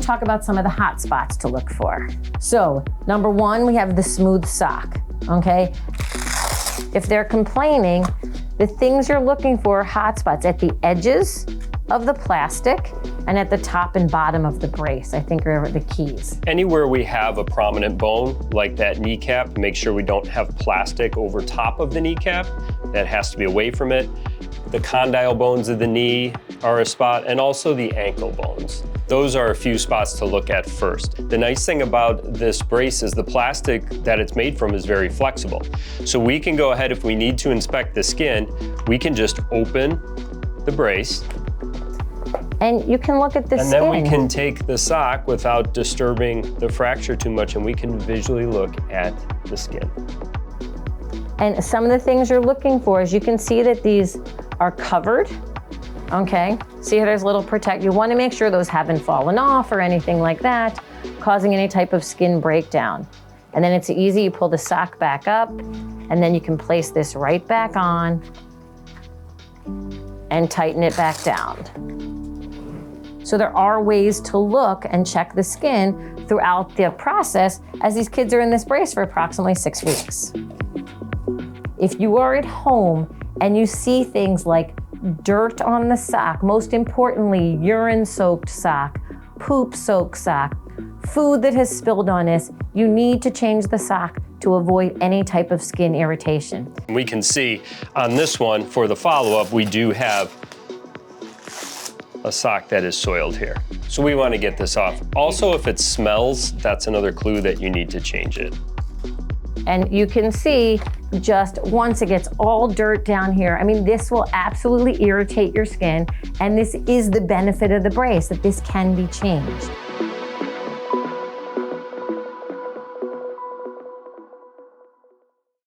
talk about some of the hot spots to look for. So, number one, we have the smooth sock, okay? If they're complaining, the things you're looking for are hot spots at the edges of the plastic and at the top and bottom of the brace, I think are the keys. Anywhere we have a prominent bone, like that kneecap, make sure we don't have plastic over top of the kneecap. That has to be away from it. The condyle bones of the knee are a spot, and also the ankle bones. Those are a few spots to look at first. The nice thing about this brace is the plastic that it's made from is very flexible. So we can go ahead, if we need to inspect the skin, we can just open the brace. And you can look at the skin. And then we can take the sock without disturbing the fracture too much, and we can visually look at the skin. And some of the things you're looking for is you can see that these are covered, okay? See how there's little protect. You want to make sure those haven't fallen off or anything like that, causing any type of skin breakdown. And then it's easy, you pull the sock back up, and then you can place this right back on and tighten it back down. So there are ways to look and check the skin throughout the process as these kids are in this brace for approximately 6 weeks. If you are at home and you see things like dirt on the sock, most importantly, urine-soaked sock, poop-soaked sock, food that has spilled on us, you need to change the sock to avoid any type of skin irritation. We can see on this one, for the follow-up, we do have a sock that is soiled here. So we want to get this off. Also, if it smells, that's another clue that you need to change it. And you can see just once it gets all dirt down here, I mean, this will absolutely irritate your skin. And this is the benefit of the brace, that this can be changed.